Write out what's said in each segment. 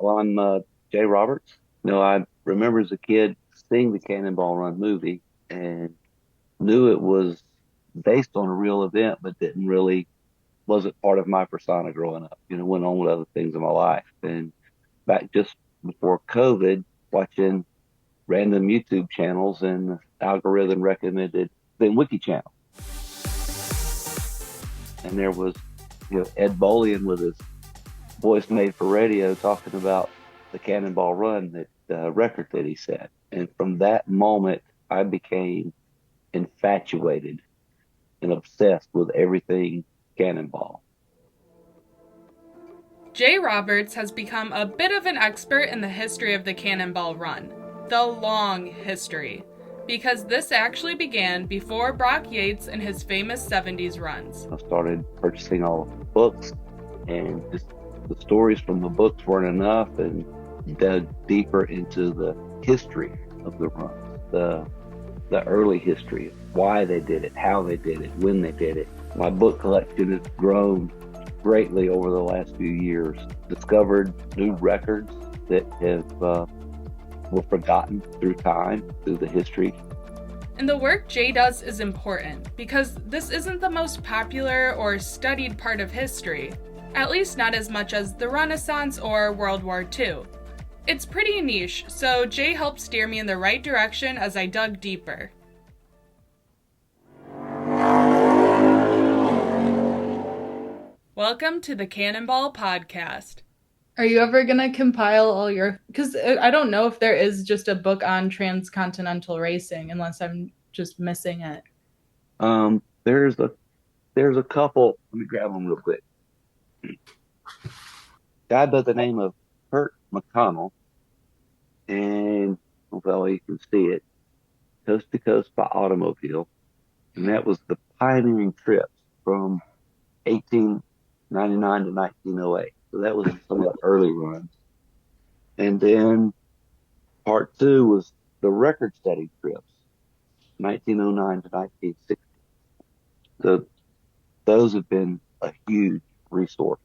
Well, I'm Jay Roberts. I remember as a kid seeing the Cannonball Run movie and knew it was based on a real event, but didn't really wasn't part of my persona growing up. Went on with other things in my life. And back just before COVID, watching random YouTube channels and the algorithm recommended the Wiki channel, and there was Ed Bolian with his voice made for radio talking about the Cannonball Run, that record that he set. And from that moment, I became infatuated and obsessed with everything Cannonball. Jay Roberts has become a bit of an expert in the history of the Cannonball Run, the long history, because this actually began before Brock Yates and his famous 70s runs. I started purchasing all of the books, and just the stories from the books weren't enough, and dug deeper into the history of the runs, the early history, why they did it, how they did it, when they did it. My book collection has grown greatly over the last few years. Discovered new records that have were forgotten through time, through the history. And the work Jay does is important because this isn't the most popular or studied part of history, at least not as much as the Renaissance or World War II. It's pretty niche, so Jay helped steer me in the right direction as I dug deeper. Welcome to the Cannonball Podcast. Are you ever going to compile all your... Because I don't know if there is just a book on transcontinental racing, unless I'm just missing it. There's a couple. Let me grab them real quick. Guy by the name of Kurt McConnell, and well, you can see it, Coast to Coast by Automobile, and that was the pioneering trips from 1899 to 1908. So that was some of the early runs. And then part two was the record setting trips, 1909 to 1960. So those have been a huge resource.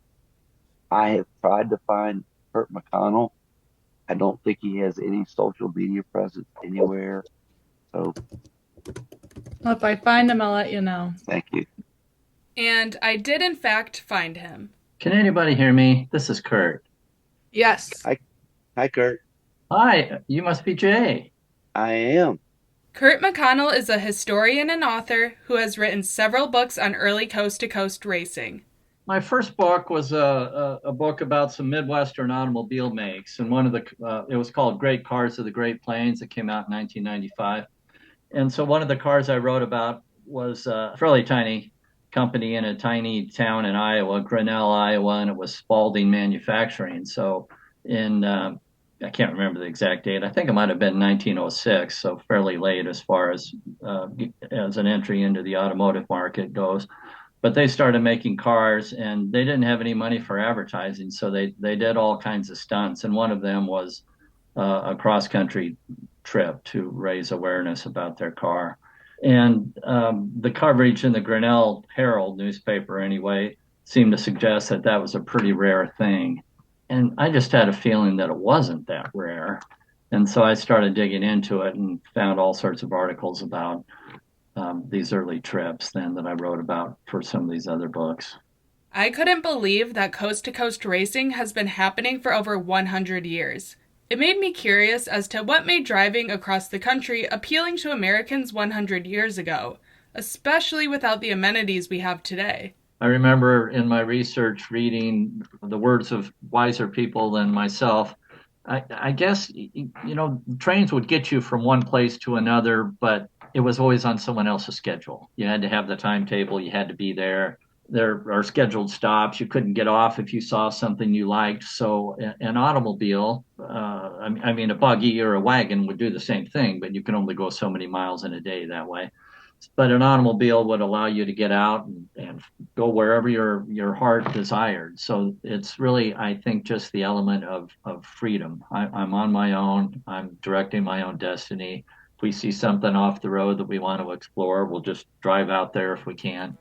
I have tried to find Kurt McConnell. I don't think he has any social media presence anywhere. So Well, if I find him, I'll let you know. thank you. And I did in fact find him. Can anybody hear me? This is Kurt. Yes. Hi, Kurt. Hi, you must be Jay. I am. Kurt McConnell is a historian and author who has written several books on early coast-to-coast racing. My first book was a book about some Midwestern automobile makes, and it was called Great Cars of the Great Plains. It came out in 1995. And so one of the cars I wrote about was a fairly tiny company in a tiny town in Iowa, Grinnell, Iowa, and it was Spalding Manufacturing. So I can't remember the exact date. I think it might have been 1906, so fairly late as far as an entry into the automotive market goes. But they started making cars, and they didn't have any money for advertising, so they did all kinds of stunts. And one of them was a cross-country trip to raise awareness about their car. And the coverage in the Grinnell Herald newspaper, anyway, seemed to suggest that that was a pretty rare thing. And I just had a feeling that it wasn't that rare. And so I started digging into it and found all sorts of articles about these early trips then that I wrote about for some of these other books. I couldn't believe that coast-to-coast racing has been happening for over 100 years. It made me curious as to what made driving across the country appealing to Americans 100 years ago, especially without the amenities we have today. I remember in my research reading the words of wiser people than myself. I guess, trains would get you from one place to another, but it was always on someone else's schedule. You had to have the timetable. You had to be there. There are scheduled stops. You couldn't get off if you saw something you liked. So an automobile, a buggy or a wagon would do the same thing, but you can only go so many miles in a day that way. But an automobile would allow you to get out and go wherever your heart desired. So it's really, I think, just the element of freedom. I'm on my own. I'm directing my own destiny. If we see something off the road that we want to explore, we'll just drive out there if we can.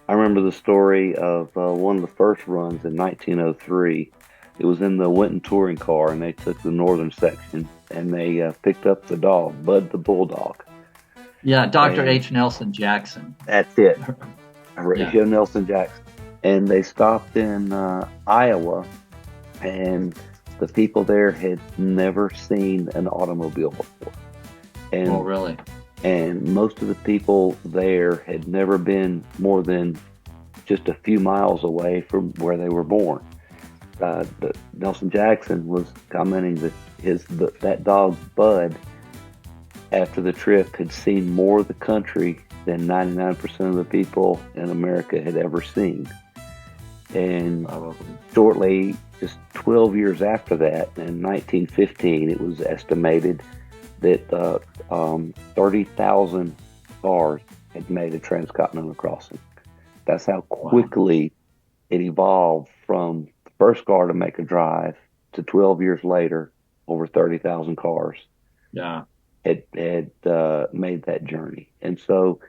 I remember the story of one of the first runs in 1903. It was in the Winton touring car, and they took the northern section, and they picked up the dog, Bud the Bulldog. Yeah, Dr. And H. Nelson Jackson. that's it. Yeah. Nelson Jackson. And they stopped in Iowa, and the people there had never seen an automobile before. And, oh, really? And most of the people there had never been more than just a few miles away from where they were born. Nelson Jackson was commenting that that dog, Bud, after the trip, had seen more of the country than 99% of the people in America had ever seen. And shortly, just 12 years after that, in 1915, it was estimated that 30,000 cars had made a transcontinental crossing. That's how quickly it evolved from the first car to make a drive to 12 years later, over 30,000 cars had made that journey. And so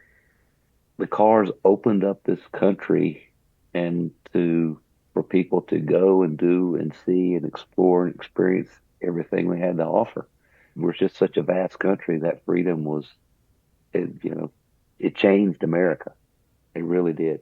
the cars opened up this country and for people to go and do and see and explore and experience everything we had to offer. We're just such a vast country that freedom was, it changed America. It really did.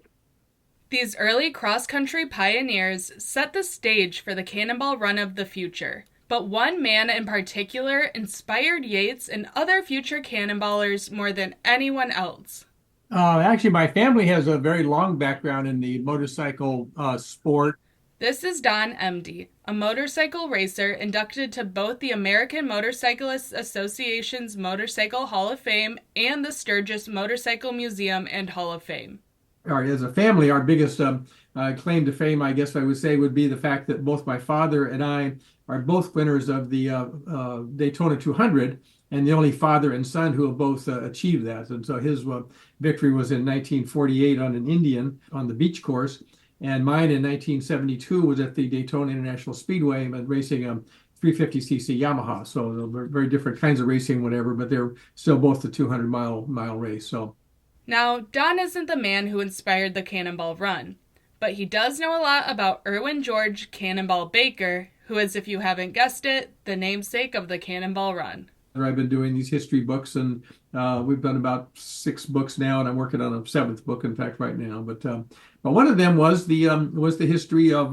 These early cross-country pioneers set the stage for the Cannonball Run of the future. But one man in particular inspired Yates and other future cannonballers more than anyone else. Actually, my family has a very long background in the motorcycle sport. This is Don, MD, a motorcycle racer inducted to both the American Motorcyclists Association's Motorcycle Hall of Fame and the Sturgis Motorcycle Museum and Hall of Fame. As a family, our biggest claim to fame, I guess I would say, would be the fact that both my father and I are both winners of the Daytona 200, and the only father and son who have both achieved that. And so his victory was in 1948 on an Indian on the beach course, and mine in 1972 was at the Daytona International Speedway racing a 350cc Yamaha. So they're very different kinds of racing, whatever, but they're still both the 200-mile race. So. Now, Don isn't the man who inspired the Cannonball Run, but he does know a lot about Erwin George Cannonball Baker, who is, if you haven't guessed it, the namesake of the Cannonball Run. I've been doing these history books, and we've done about 6 books now, and I'm working on a 7th book, in fact, right now. But one of them was the history of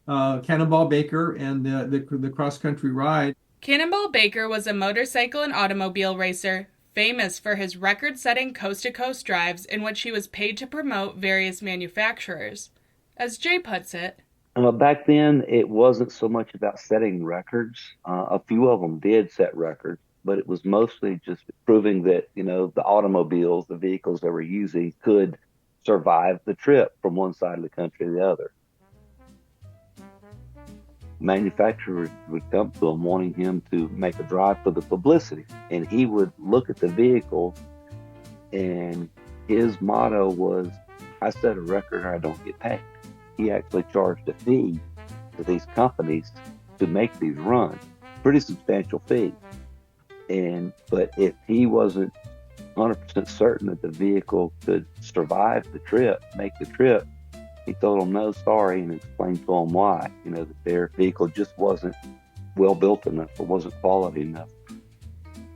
Cannonball Baker and the cross-country ride. Cannonball Baker was a motorcycle and automobile racer, famous for his record-setting coast-to-coast drives in which he was paid to promote various manufacturers. As Jay puts it, back then, it wasn't so much about setting records. A few of them did set records, but it was mostly just proving that, the automobiles, the vehicles they were using, could survive the trip from one side of the country to the other. Manufacturers would come to him wanting him to make a drive for the publicity, and he would look at the vehicle, and his motto was, I set a record or I don't get paid. He actually charged a fee to these companies to make these runs, pretty substantial fee. But if he wasn't 100% certain that the vehicle could survive the trip, make the trip, he told them no, sorry, and explained to them why. That their vehicle just wasn't well built enough or wasn't quality enough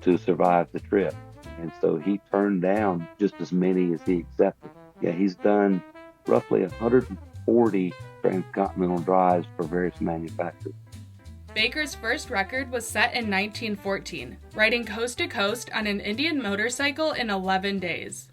to survive the trip. And so he turned down just as many as he accepted. Yeah, he's done roughly 140 transcontinental drives for various manufacturers. Baker's first record was set in 1914, riding coast to coast on an Indian motorcycle in 11 days.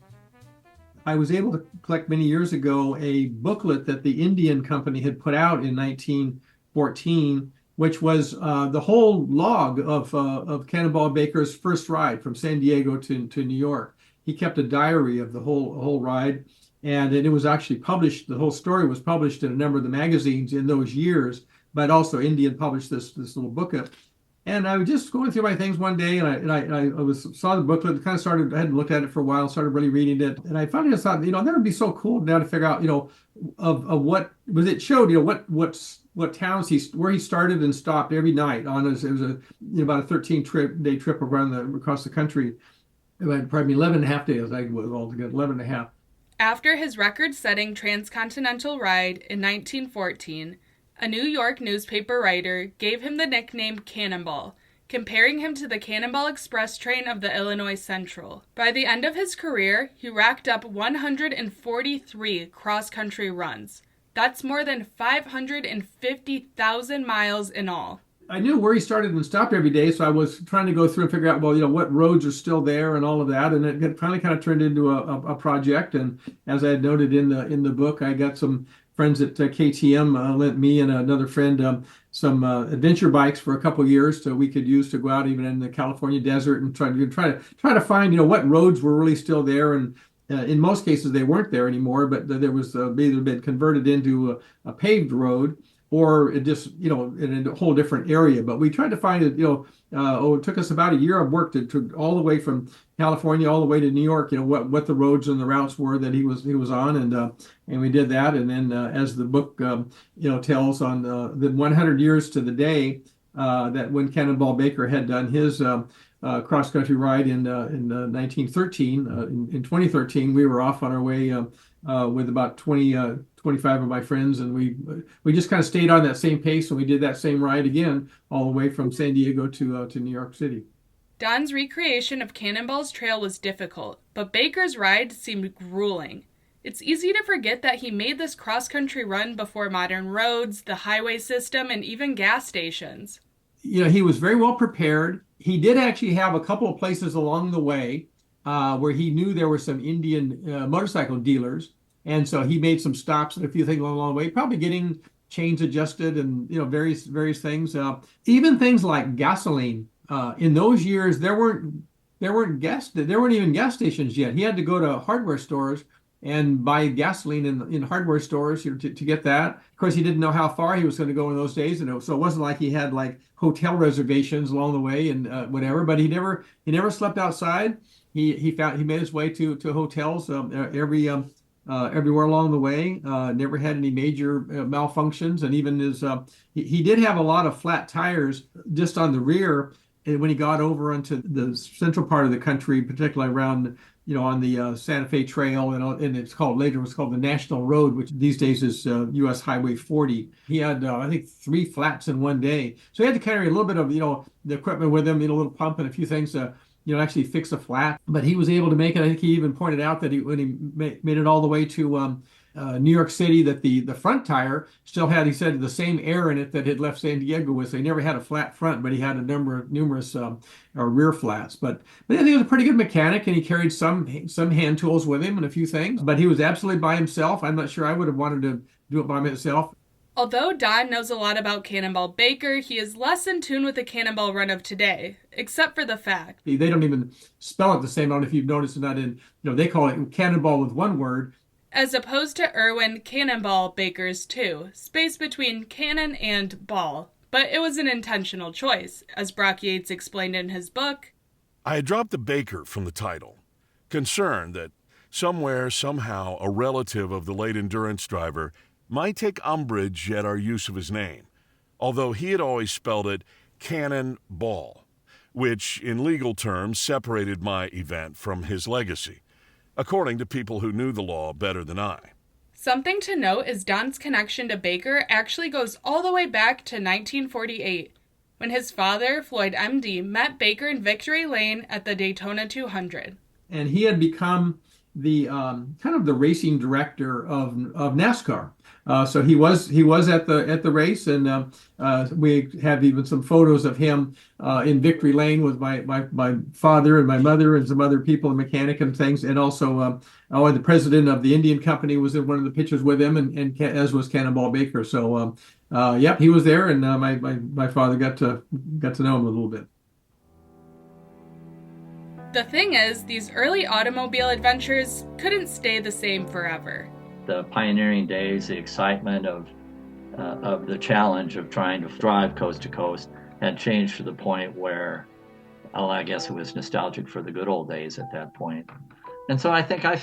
I was able to collect many years ago a booklet that the Indian Company had put out in 1914, which was the whole log of Cannonball Baker's first ride from San Diego to New York. He kept a diary of the whole ride, and it was actually published. The whole story was published in a number of the magazines in those years, but also Indian published this little booklet. And I was just going through my things one day, and I saw the booklet, kind of started, I hadn't looked at it for a while, started really reading it. And I finally just thought, that would be so cool now to figure out, of what was it showed, what towns where he started and stopped every night on it was about a 13-day trip across the country. Probably 11 and a half days, I think it was altogether, 11 and a half. After his record-setting transcontinental ride in 1914, A New York newspaper writer gave him the nickname Cannonball, comparing him to the Cannonball Express train of the Illinois Central. By the end of his career, he racked up 143 cross-country runs. That's more than 550,000 miles in all. I knew where he started and stopped every day, so I was trying to go through and figure out, well, what roads are still there and all of that, and it finally kind of turned into a project. And as I had noted in the book, I got some friends at KTM lent me and another friend some adventure bikes for a couple of years, so we could use to go out even in the California desert and try to find what roads were really still there. And in most cases they weren't there anymore, but there was either been converted into a paved road, or it just, in a whole different area. But we tried to find it, it took us about a year of work to all the way from California all the way to New York, what the roads and the routes were that he was on. And we did that. And then as the book, tells on the 100 years to the day that when Cannonball Baker had done his cross-country ride in 1913, in 2013, we were off on our way with about 25 of my friends, and we just kind of stayed on that same pace, and we did that same ride again all the way from San Diego to New York City. Don's recreation of Cannonball's trail was difficult, but Baker's ride seemed grueling. It's easy to forget that he made this cross-country run before modern roads, the highway system, and even gas stations. He was very well prepared. He did actually have a couple of places along the way where he knew there were some Indian motorcycle dealers. And so he made some stops and a few things along the way, probably getting chains adjusted and various things. Even things like gasoline. In those years, there weren't even gas stations yet. He had to go to hardware stores and buy gasoline in hardware stores to get that. Of course, he didn't know how far he was going to go in those days, and so it wasn't like he had like hotel reservations along the way and whatever. But he never slept outside. He made his way to hotels everywhere along the way. Never had any major malfunctions, and even he did have a lot of flat tires just on the rear. And when he got over into the central part of the country, particularly around on the Santa Fe Trail, and it was called the National Road, which these days is U.S. Highway 40. He had I think 3 flats in one day, so he had to carry a little bit of the equipment with him, a little pump and a few things to actually fix a flat. But he was able to make it. I think he even pointed out that when he made it all the way to New York City, that the front tire still had, he said, the same air in it that had left San Diego with. So he never had a flat front, but he had numerous rear flats. But I think he was a pretty good mechanic, and he carried some hand tools with him and a few things. But he was absolutely by himself. I'm not sure I would have wanted to do it by myself. Although Don knows a lot about Cannonball Baker, he is less in tune with the Cannonball run of today, except for the fact they don't even spell it the same. I don't know if you've noticed or not. They call it Cannonball with one word, as opposed to Erwin Cannonball Baker's 2, space between cannon and ball. But it was an intentional choice, as Brock Yates explained in his book. I had dropped the Baker from the title, concerned that somewhere, somehow, a relative of the late endurance driver might take umbrage at our use of his name, although he had always spelled it Cannonball, which in legal terms separated my event from his legacy, according to people who knew the law better than I. Something to note is Don's connection to Baker actually goes all the way back to 1948, when his father, Floyd M.D., met Baker in Victory Lane at the Daytona 200. And he had become the kind of the racing director of NASCAR. So he was at the race, and we have even some photos of him in Victory Lane with my father and my mother and some other people, a mechanic and things, and also the president of the Indian Company was in one of the pictures with him, and as was Cannonball Baker. So yep, he was there, and my father got to know him a little bit. The thing is, these early automobile adventures couldn't stay the same forever. The pioneering days, the excitement of the challenge of trying to drive coast to coast had changed to the point where, I guess it was nostalgic for the good old days at that point. And so I think I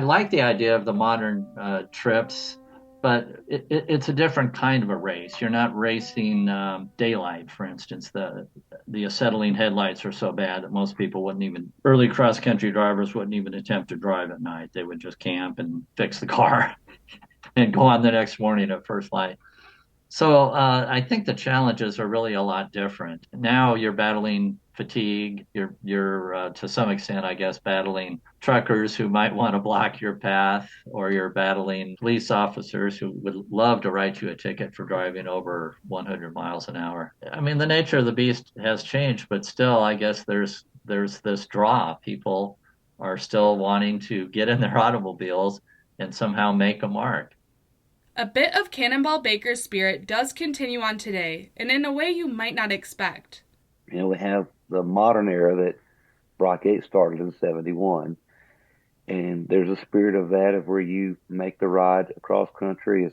like the idea of the modern trips, but it's a different kind of a race. You're not racing daylight, for instance. The acetylene headlights are so bad that most people early cross-country drivers wouldn't even attempt to drive at night. They would just camp and fix the car. and go on the next morning at first light. So I think the challenges are really a lot different. Now you're battling fatigue. You're to some extent, I guess, battling truckers who might want to block your path, or you're battling police officers who would love to write you a ticket for driving over 100 miles an hour. I mean, the nature of the beast has changed, but still, I guess there's this draw. People are still wanting to get in their automobiles and somehow make a mark. A bit of Cannonball Baker's spirit does continue on today, and in a way you might not expect. We have the modern era that Brock Yates started in 71. And there's a spirit of that, of where you make the ride across country as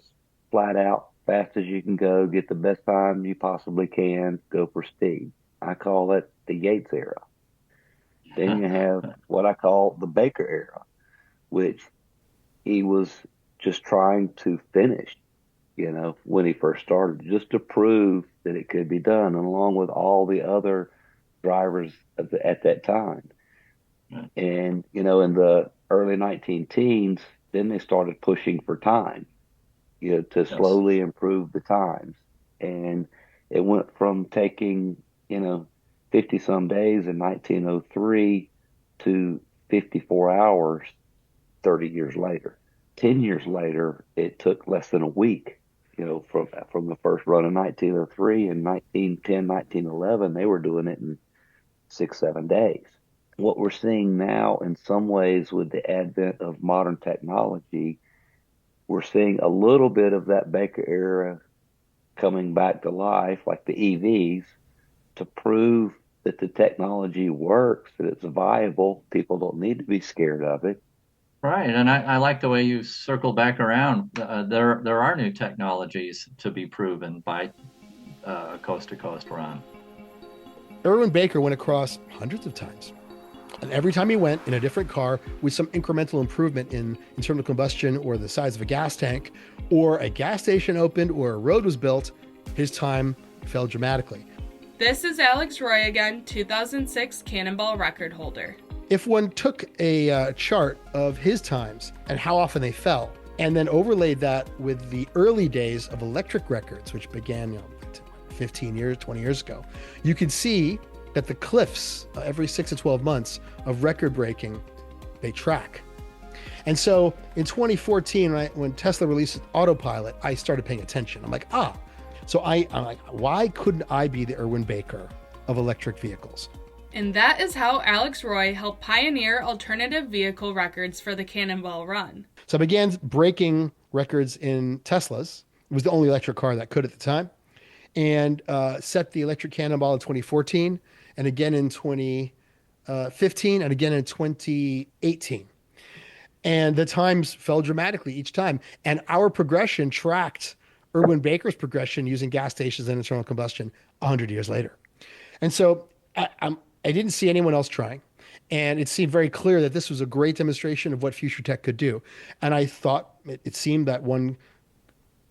flat out, fast as you can go, get the best time you possibly can, go for speed. I call it the Yates era. Then you have what I call the Baker era, which he was just trying to finish, when he first started, just to prove that it could be done, and along with all the other drivers at that time. And, in the early 19 teens, then they started pushing for time, to slowly improve the times. And it went from taking, 50 some days in 1903 to 54 hours 30 years later. 10 years later, it took less than a week, from the first run in 1903. In 1910, 1911, they were doing it in 6-7 days. What we're seeing now, in some ways, with the advent of modern technology, we're seeing a little bit of that Baker era coming back to life, like the EVs, to prove that the technology works, that it's viable. People don't need to be scared of it. Right, and I like the way you circle back around. There are new technologies to be proven by coast to coast run. Erwin Baker went across hundreds of times. And every time he went in a different car with some incremental improvement in internal combustion, or the size of a gas tank, or a gas station opened, or a road was built, his time fell dramatically. This is Alex Roy again, 2006 Cannonball record holder. If one took a chart of his times and how often they fell, and then overlaid that with the early days of electric records, which began 15 years, 20 years ago, you could see that the cliffs every 6 to 12 months of record breaking, they track. And so in 2014, when Tesla released Autopilot, I started paying attention. I'm like, so I'm like, why couldn't I be the Erwin Baker of electric vehicles? And that is how Alex Roy helped pioneer alternative vehicle records for the Cannonball Run. So I began breaking records in Teslas. It was the only electric car that could at the time. And set the electric Cannonball in 2014, and again in 2015, and again in 2018. And the times fell dramatically each time. And our progression tracked Erwin Baker's progression using gas stations and internal combustion 100 years later. And so I didn't see anyone else trying. And it seemed very clear that this was a great demonstration of what future tech could do. And I thought it seemed that one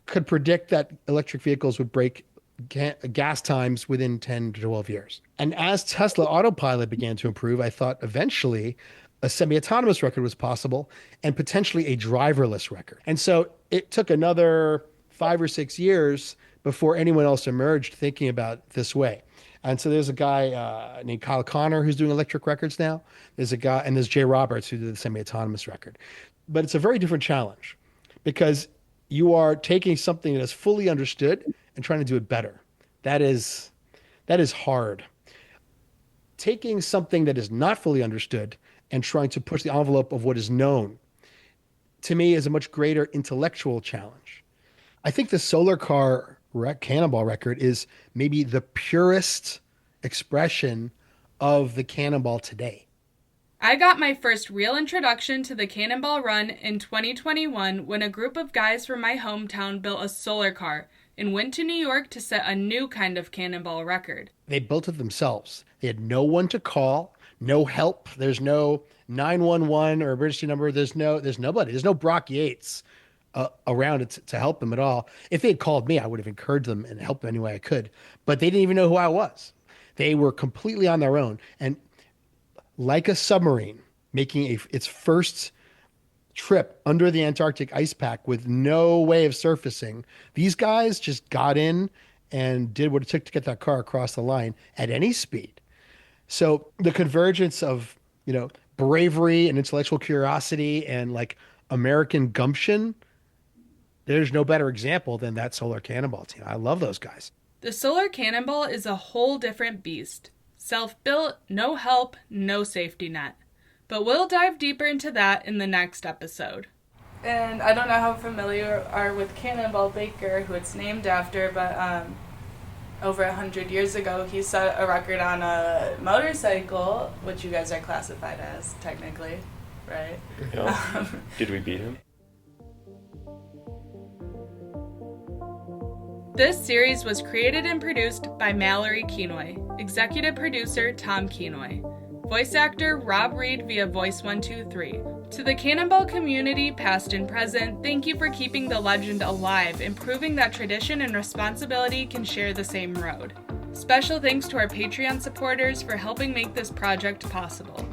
could predict that electric vehicles would break gas times within 10 to 12 years. And as Tesla Autopilot began to improve, I thought eventually a semi-autonomous record was possible, and potentially a driverless record. And so it took another 5 or 6 years before anyone else emerged thinking about it this way. And so there's a guy named Kyle Connor who's doing electric records now. There's a guy, and there's Jay Roberts who did the semi-autonomous record. But it's a very different challenge, because you are taking something that is fully understood and trying to do it better. That is hard. Taking something that is not fully understood and trying to push the envelope of what is known, to me, is a much greater intellectual challenge. I think the solar car Cannonball record is maybe the purest expression of the Cannonball today. I got my first real introduction to the Cannonball Run in 2021 when a group of guys from my hometown built a solar car and went to New York to set a new kind of Cannonball record. They built it themselves. They had no one to call, no help. There's no 911 or emergency number. There's nobody. There's no Brock Yates around it to help them at all. If they had called me, I would have encouraged them and helped them any way I could. But they didn't even know who I was. They were completely on their own. And like a submarine making its first trip under the Antarctic ice pack with no way of surfacing. These guys just got in and did what it took to get that car across the line at any speed. So the convergence of, bravery and intellectual curiosity and like American gumption, there's no better example than that Solar Cannonball team. I love those guys. The Solar Cannonball is a whole different beast. Self-built, no help, no safety net. But we'll dive deeper into that in the next episode. And I don't know how familiar you are with Cannonball Baker, who it's named after, but over 100 years ago, he set a record on a motorcycle, which you guys are classified as, technically, right? Yeah. Did we beat him? This series was created and produced by Mallory Keenoy, executive producer Tom Keenoy, voice actor Rob Reed via Voice 123. To the Cannonball community, past and present, thank you for keeping the legend alive and proving that tradition and responsibility can share the same road. Special thanks to our Patreon supporters for helping make this project possible.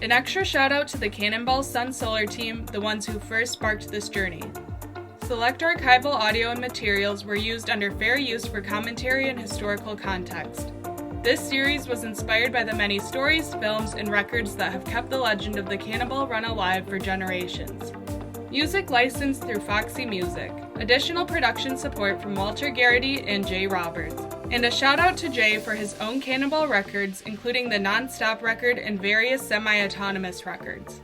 An extra shout out to the Cannonball Sun Solar team, the ones who first sparked this journey. Select archival audio and materials were used under fair use for commentary and historical context. This series was inspired by the many stories, films, and records that have kept the legend of the Cannonball Run alive for generations. Music licensed through Foxy Music. Additional production support from Walter Garrity and Jay Roberts. And a shout out to Jay for his own Cannonball records, including the non-stop record and various semi-autonomous records.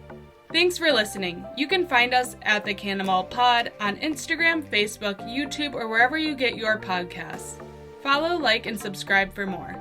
Thanks for listening. You can find us at the Cannonball Pod on Instagram, Facebook, YouTube, or wherever you get your podcasts. Follow, like, and subscribe for more.